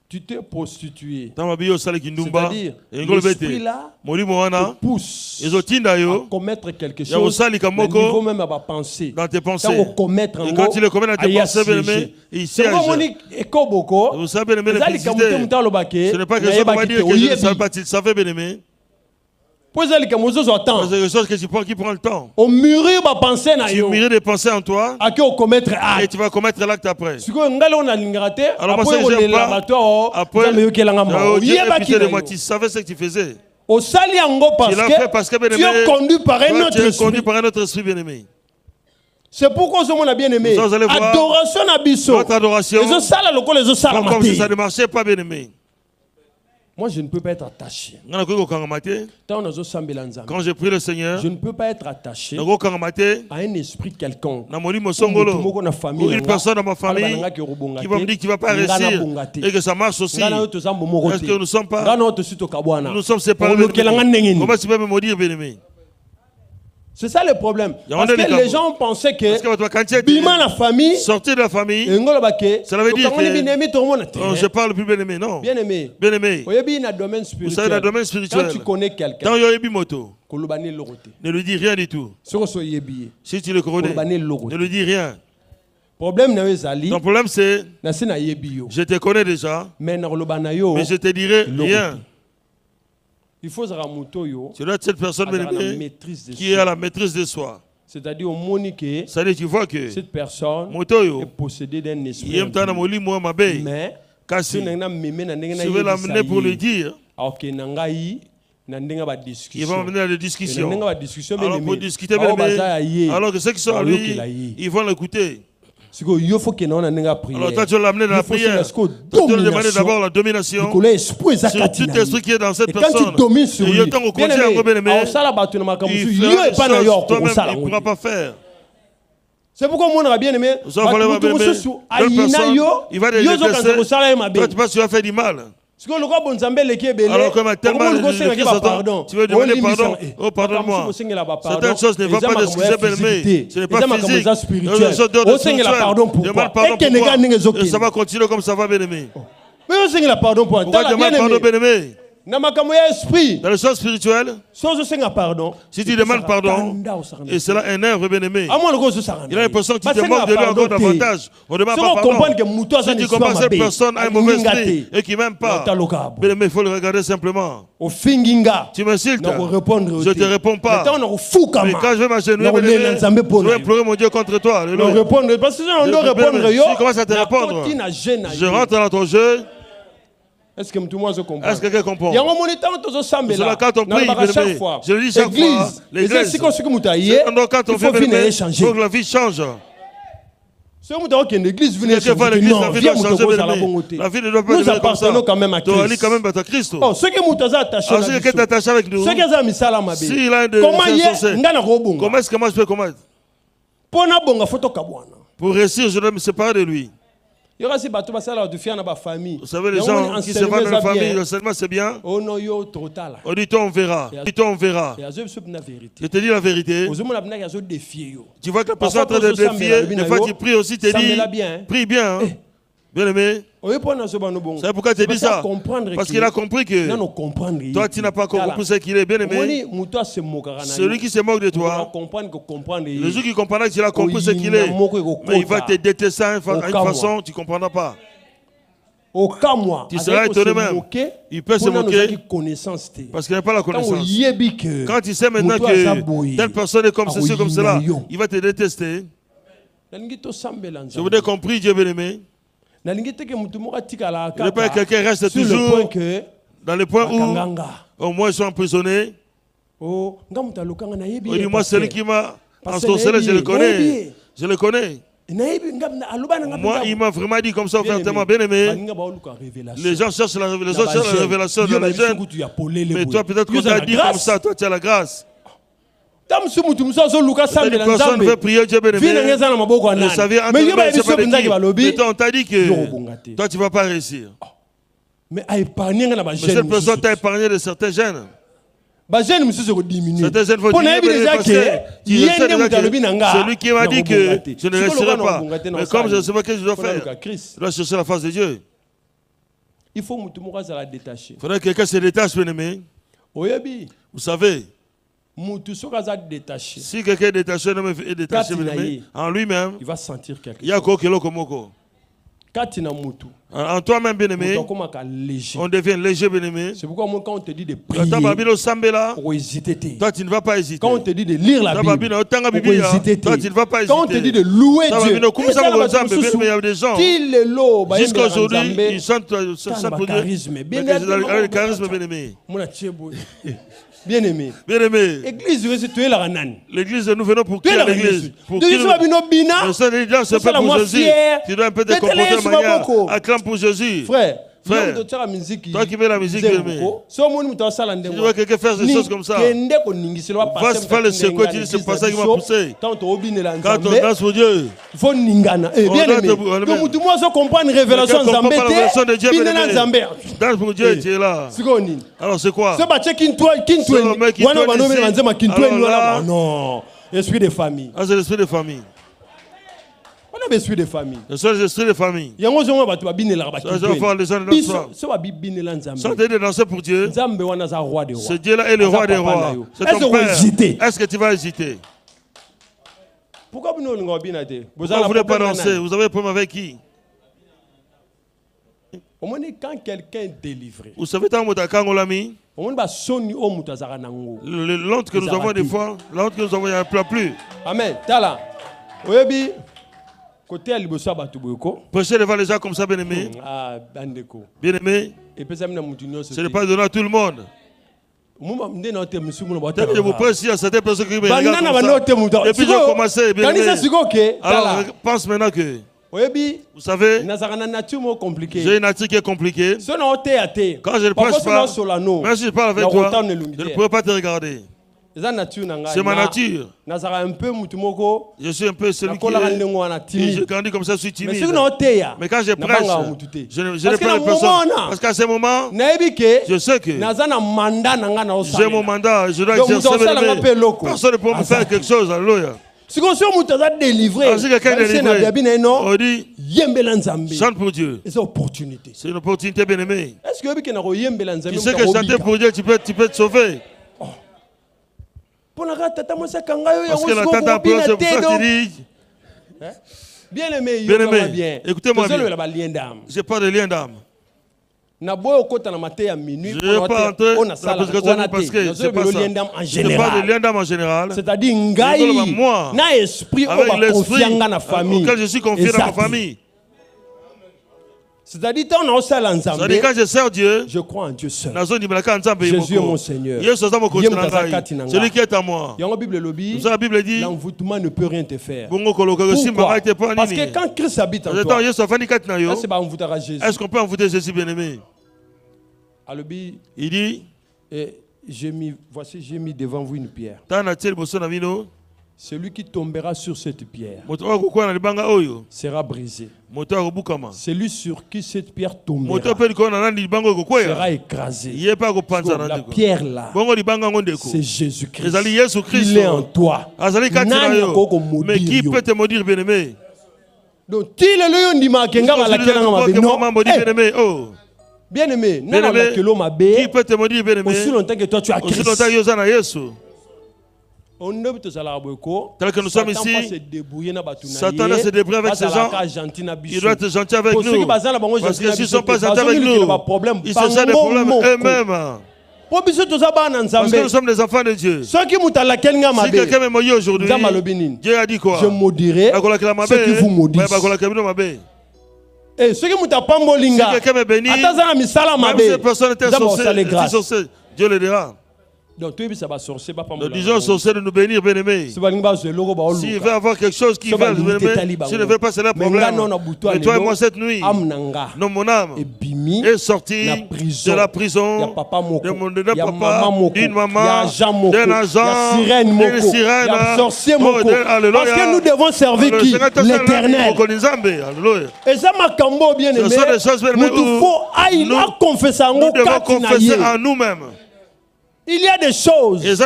Tu t'es prostitué. C'est-à-dire, l'esprit-là te pousse à commettre quelque chose, au niveau même à penser. Dans tes pensées. Et quand tu le commets dans tes pensées, il siège. Vous savez, bien aimé, ce n'est pas quelque chose qu'on va dire que je ne savais pas, tu le savais, bien aimé. C'est quelque chose que tu prends qui prend le temps. Tu mûris des pensées en toi et tu vas commettre l'acte après. Alors moi, après, Dieu est pitié de moi, tu savais ce que tu faisais. Tu l'as fait parce que tu es conduit par un autre esprit, bien aimé. C'est pourquoi ce monde a bien aimé. Adoration, notre adoration, comme si ça ne marchait pas, bien aimé. Moi, je ne peux pas être attaché. Quand j'ai pris le Seigneur, je ne peux pas être attaché à un esprit quelconque. Ou une personne dans ma famille qui va me dire qu'il ne va pas réussir et que ça marche aussi. Est-ce que nous ne sommes pas? Nous sommes séparés. Comment tu peux me maudire, bien-aimé? C'est ça le problème. Parce que les gens pensaient que Bima la famille, sortir de la famille, ça veut dire que je parle plus bien-aimé, non. Bien-aimé. Bien-aimé. Vous savez, dans le domaine spirituel, quand tu connais quelqu'un, ne lui dis rien du tout. Si tu le connais, ne lui dis rien. Ton problème c'est, je te connais déjà, mais je te dirai rien. Il faut tu dois être cette personne qui est à la maîtrise de soi. C'est-à-dire tu vois que cette personne est possédée d'un esprit. Mais si je vais l'amener pour lui dire, il va m'amener à des discussions. Alors pour discuter, alors que ceux qui sont à lui, ils vont l'écouter. Alors toi tu l'as amené dans la prière. Tu dois demander d'abord la domination sur tout esprit qui est dans cette personne. Quand tu domines sur lui, il fait des choses toi-même il ne pourra pas faire. C'est pourquoi moi bien aimé, il va les détester. Toi tu penses que tu vas faire du mal. Alors comme tellement tu veux demander pardon, oh pardonne-moi. Certaines choses ne vont pas d'excuser, bien-aimé. Ce n'est pas physique. Demande pardon pourquoi. Et ça va continuer comme ça va, bien-aimé. Pourquoi demande pardon, bien-aimé? Dans le sens spirituel, si tu demandes pardon, et c'est là un œuvre bien-aimé, il a l'impression que tu te moques de lui encore davantage. On demande pas pardon. Si tu comprends que cette personne a un mauvais esprit et qui ne m'aime pas, bien-aimé, il faut le regarder simplement. Tu m'insultes, je ne te réponds pas. Mais quand je vais m'agenouiller, je vais pleurer mon Dieu contre toi. Si tu commences à te répondre, je rentre dans ton jeu. Est-ce que tout le monde comprend? Est-ce que quelqu'un comprend? Il y a un moment où c'est là quand on prie, je le dis chaque fois, l'église, quand on fait il faut que la vie change. Si l'église venait changer, la vie doit changer. La vie ne doit pas devenir comme ça. Nous appartenons quand même à Christ. Tu es quand même à Christ. Ceux qui sont attachés avec nous, s'il a un de comment est-ce que moi je peux commettre? Pour réussir, je dois me séparer de lui. Vous savez, les gens qui se séparent de la famille, le seulement c'est bien. On dit on verra. On verra. Je te dis la vérité. Tu vois que la personne est en train de défier. Des fois tu pries aussi, tu dis, prie bien. Bien aimé. C'est pourquoi tu dis ça. Parce qu'il a compris que toi tu n'as pas compris ce qu'il est. Bien aimé. Celui qui se moque de toi, le jour qui comprendra que tu as compris ce qu'il est, mais il va te détester à une façon, tu ne comprendras pas. Tu seras étonné même. Il peut se moquer parce qu'il n'a pas la connaissance. Quand tu sais maintenant que telle personne est comme ceci, comme cela, il va te détester. Je vous ai compris, Dieu bien-aimé. Je ne veux pas que quelqu'un reste toujours dans le point où au moins ils sont emprisonnés. Moi, celui qui m'a ensorcelé, je le connais. Je le connais. Moi, il m'a vraiment dit comme ça, ouvertement, bien aimé. Les gens cherchent la révélation dans les jeunes. Mais toi, peut-être qu'on t'a dit comme ça, toi, tu as la grâce. Une personne veut prier Dieu bien-aimé. Ça vient entre les mains, c'est pas de qui. Mais toi, on t'a dit que toi, tu ne vas pas réussir. Mais cette personne t'a épargné de certains jeunes. Certains jeunes vont diminuer parce que c'est lui qui m'a dit que je ne réussirai pas. Mais comme je ne sais pas ce que je dois faire, je dois chercher la face de Dieu. Il faudrait que quelqu'un se détache, bien-aimé. Vous savez, si quelqu'un est détaché, en lui-même, il va sentir quelque chose. En toi-même, bien-aimé, on devient léger, bien-aimé. C'est pourquoi moi, quand on te dit de prier, toi, tu ne vas pas hésiter. Quand on te dit de lire la Bible, toi, tu ne vas pas hésiter. Quand on te dit de louer Dieu, il y a des gens, jusqu'à aujourd'hui, ils chantent pour Dieu. Le charisme, bien-aimé. Bien-aimé. Bien-aimé. L'église, nous venons pour qui à l'église? Pour qui nous venons? C'est pour Jésus. Tu dois un peu te comporter de manière. Acclame pour Jésus. Frère, Frère, toi qui mets la musique, bien-aimé. Si tu vois quelqu'un faire des choses comme ça, va se faire le secours, tu dis c'est pas ça qui m'a poussé. Quand on danse pour Dieu, il faut ningana. Bien aimé. Donc tout le monde comprend une révélation de Dieu. Danse pour Dieu, tu es là. Alors c'est quoi? Non, esprit de famille. Ah, c'est l'esprit de famille. On a l'esprit de famille. C'est l'esprit de famille. Il y a un gens qui sont de danser pour Dieu. Ce Dieu-là est le roi des rois. C'est ton Père. Est-ce que tu vas hésiter? Pourquoi vous ne voulez pas danser? Vous avez un problème avec qui? Quand quelqu'un est délivré, vous savez, tant que l'ami, l'honte que nous avons des fois, l'honte que nous avons, il n'y a plus. Amen. Tala. Oyebi, côté à l'Ibosa Batuboko. Prêchez devant les gens comme ça, bien-aimé. Ah, Bandeko. Bien-aimé. Ce n'est pas donné à tout le monde. Peut-être que vous prêchez à certaines personnes qui me regardent comme ça. Et puis j'ai commencé, bien-aimé. Alors, pense maintenant que... Vous savez, j'ai une nature qui est compliquée. Quand je ne prêche pas, même si je parle avec toi, je ne pourrais pas te regarder. C'est ma nature. Je suis un peu celui qui est... Je grandis comme ça, je suis timide. Mais quand je prêche, je ne parle pas personne. Parce qu'à ce moment, je sais que j'ai mon mandat, je dois exercer. Personne ne peut me faire quelque chose. Alléluia. Si quelqu'un est délivré, on dit chante pour Dieu. C'est une opportunité. C'est une opportunité, bien aimée. Est-ce que tu sais que chanter pour Dieu, tu peux te sauver? Parce que la tata a peur, c'est pour ça qu'il dit. Bien aimé, écoutez-moi bien. Je parle de lien d'âme. Je ne vais pas entrer dans la prédication parce que c'est pas ça. Je parle de lien d'âme en général. C'est-à-dire moi, avec l'esprit auquel je suis confié dans ma famille. C'est-à-dire quand je sers Dieu, je crois en Dieu seul. Jésus est mon Seigneur. Celui qui est à moi. La Bible dit l'envoûtement ne peut rien te faire. Pourquoi? Parce que quand Christ habite en toi, est-ce qu'on peut envoûter Jésus, bien-aimé? Il dit, voici, j'ai mis devant vous une pierre. Celui qui tombera sur cette pierre sera brisé. Celui sur qui cette pierre tombera sera écrasé. La pierre là, c'est Jésus-Christ. Il est en toi. Mais qui peut te maudire, bien-aimé? Donc, bien-aimé, qui peut te maudire, bien-aimé? Aussi longtemps que toi tu as Christ. Tel que nous sommes ici, Satan se débrouille avec ces gens. Il doit être gentil avec nous. Parce que s'ils ne sont pas gentils avec nous, ils se font des problèmes eux-mêmes. Parce que nous sommes des enfants de Dieu. Si quelqu'un me maudit aujourd'hui, Dieu a dit quoi? Je maudirai ceux qui vous maudissent. Et ceux qui ne t'ont pas maudit, si quelqu'un me bénit, même si cette personne était sorcière, Dieu le dira. Donc, disons sorcier de nous bénir, bien-aimés. S'il veut avoir quelque chose qui veut, s'il ne veut pas, c'est leur problème. Mais toi et moi, cette nuit, non, mon âme est sortie de la prison de papa, d'une maman, d'un agent, d'une sirène. Parce que nous devons servir qui? L'Éternel. Et ça m'a cambo bien aimé. Nous devons confesser en nous-mêmes. Il y a des choses. Les gens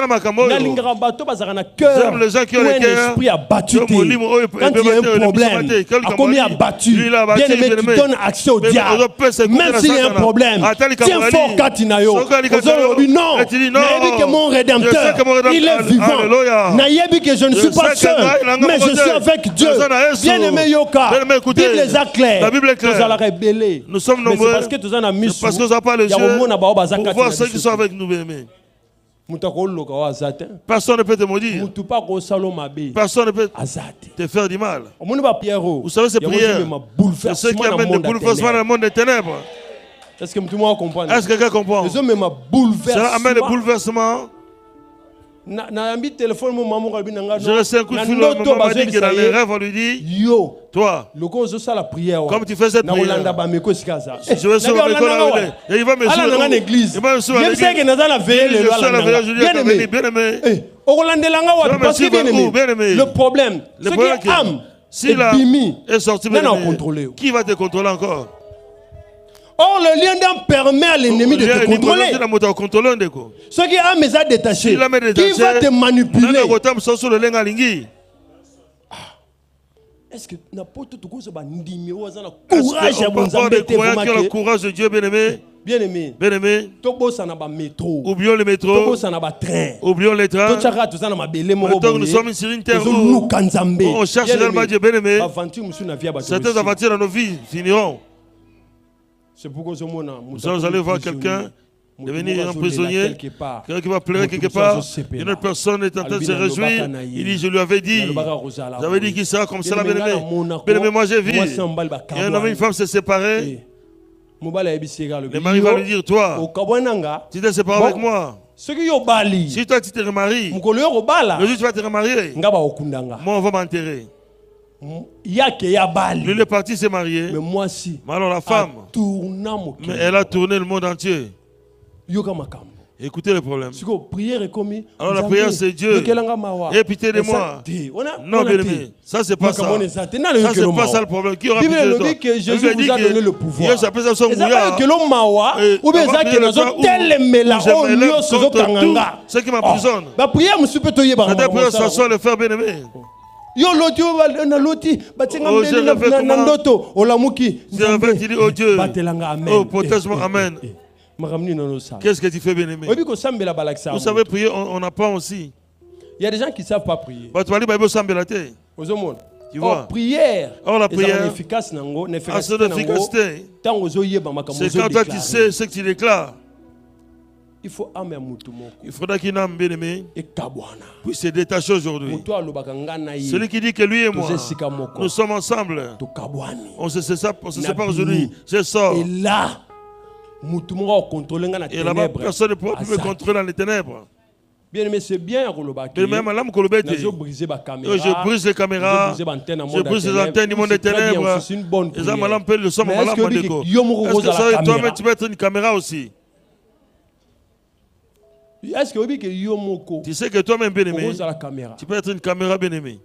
qui ont le cœur abattu. Quand il y a un problème, comme il a battu, bien aimé, tu donnes accès au diable. Même s'il y a un problème, tiens fort Katinayo. Non, Naïbi que mon rédempteur, il est vivant. Naïbi que je ne suis pas seul, mais je suis avec Dieu. Bien aimé Yoka, Bible les a clairs. Nous allons rébeller. Nous sommes nombreux. Parce que tu en as mis parce que nous n'avons pas les yeux pour voir ceux qui sont avec nous, bien aimés. Personne ne peut te maudire. Personne ne peut te faire du mal. Vous savez, ces prières, c'est ce qui amène des bouleversements dans le monde des ténèbres. Est-ce que tout le monde comprend? Est-ce que quelqu'un comprend? Cela amène des bouleversements. Je reçois un coup de fil, maman m'a dit que dans les rêves, on lui dit, toi, comme tu fais cette prière, je vais sauver l'école là. Et il va me suivre à l'église. Il va me suivre à l'église. Je suis à la veille, je lui ai dit, bien aimé. Le problème, c'est que l'âme est sortie, qui va te contrôler encore? Or, le lien d'âme permet à l'ennemi de te contrôler. Ce qui a mes détaché, qui va te manipuler? Est-ce que n'importe quoi courage le courage de Dieu, bien-aimé? Bien-aimé. Oublions le métro. Oublions les trains. Maintenant, nous sommes sur une terre où on cherche réellement Dieu, bien-aimé. Certaines aventures dans nos vies finiront. Vous allez voir quelqu'un devenir un prisonnier, quelqu'un qui va pleurer quelque part, une autre personne est en train de se réjouir, il dit, je lui avais dit, j'avais dit qu'il sera comme ça, bien-aimé. Bien-aimé, moi j'ai vu, et un homme et une femme se séparaient, le mari va lui dire, toi, tu t'es séparé avec moi. Si toi tu te remaries, le jour où tu vas te remarier, moi on va m'enterrer. Lui est parti se marier, mais moi si. Mais alors la femme, mais elle a tourné le monde entier. Écoutez le problème. Alors la prière c'est Dieu. Aie pitié de moi. Non, bien aimé, ça c'est pas ça. Ça c'est pas ça le problème. Qui aura pitié de toi? Que Jésus vous a donné le pouvoir. Dieu s'appelle ça son mouillard. Ce qui m'emprisonne. La prière s'assoit le faire, bien aimé. Yo loti batenga mbele na ndoto olamuki nzambe tu dis oh Dieu oh protège-moi amen. Qu'est-ce que tu fais, bien aimé? Vous savez prier, on apprend aussi. Il y a des gens qui ne savent pas prier. Tu vois? Prière. Or la prière, c'est quand toi tu sais ce que tu déclares. Il faudra qu'une âme bien aimée puisse se détacher aujourd'hui. Celui qui dit que lui et moi, nous sommes ensemble. On se sépare aujourd'hui. Je sors. Et là, là-bas, personne ne pourra plus me contrôler dans les ténèbres. Bien aimé, c'est bien. Je brise les caméras, je brise les antennes du monde des ténèbres. C'est une bonne prière. Mais est-ce que toi-même tu peux être une caméra aussi? Est-ce que tu sais que toi-même, bien aimé, tu peux être une caméra, bien aimé.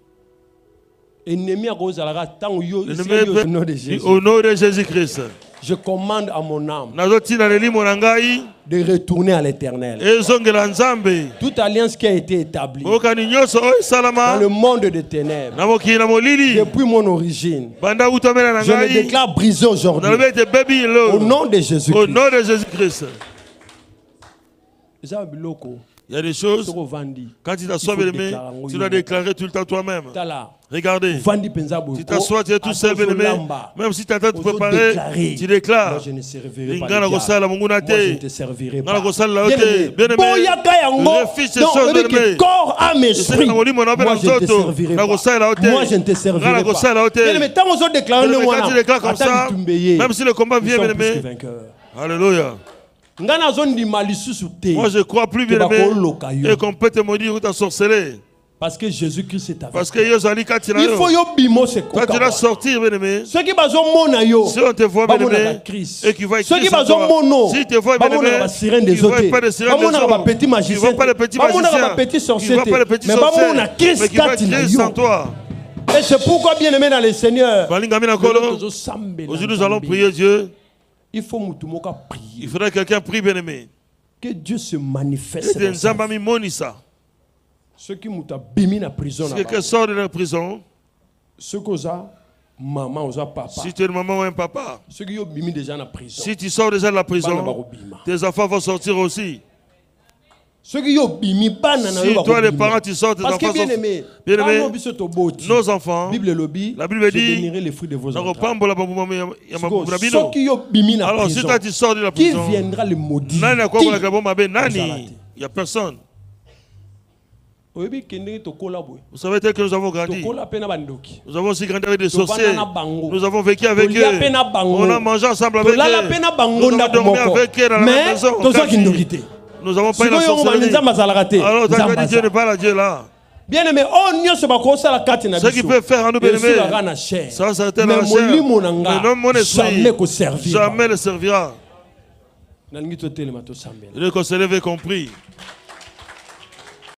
Au nom de Jésus-Christ. Je commande à mon âme de retourner à l'éternel. Toute alliance qui a été établie dans le monde des ténèbres, depuis mon origine, je le déclare brisé aujourd'hui. Au nom de Jésus-Christ. Il y a des choses, quand tu t'assois, bien-aimé, tu dois déclarer tout le temps toi-même. Regardez, tu t'assois, tu es tout seul, bien-aimé. Même si tu es en train de te préparer, tu déclares. Moi, je ne servirai pas. Moi, je ne te servirai pas. Bien-aimé, refuse ces choses, bien-aimé. Corps, âme, esprit. Moi, je ne te servirai pas. Moi, je ne te servirai pas. Bien-aimé, tant qu'on déclare le moi, même si le combat vient, bien-aimé. Alléluia. Moi je crois plus, bien aimé, et qu'on peut te maudire ou t'ensorceler. Parce que Jésus-Christ est avec parce que il faut quand tu vas sortir, bien aimé, ceux qui si on te voit, bien aimé, et qui voient ceux qui si te voient, bien aimé, ils ne voient pas de sirène des autres, petit magicien, pas de petits magiciens, petit sorcier, mais qui voient Christ en toi. Et c'est pourquoi, bien aimé dans le Seigneur, aujourd'hui nous allons prier Dieu. Il faut prier. Il faudrait que quelqu'un prie, bien aimé. Que Dieu se manifeste. Ceux qui m'ont bimi na prison. Si quelqu'un sort de la prison, ceux qui ont maman, papa. Si tu es une maman ou un papa. Ceux qui ont bimi déjà na prison. Si tu sors déjà de la prison, tes enfants vont sortir aussi. Ceux qui ont bimi pas na. Si toi les parents tu sors, tes enfants sortent. Bien aimé, nos enfants. La Bible dit. Bénirez les fruits de vos entrailles. Alors si toi tu sors de la prison, qui viendra le maudire? Il n'y a personne. Vous savez tel que nous avons grandi. Nous avons aussi grandi avec des sorciers. Nous avons vécu avec eux. On a mangé ensemble avec eux. On a dormi avec eux dans la même maison. Nous n'avons pas eu la sorcellerie. Alors, Dieu n'est pas là, Dieu là. Bien aimé, ce qui peut faire en nous, bien aimé, ça s'arrête dans la chair. Mais non, mon esprit jamais le servira. Il est qu'on se lève compris.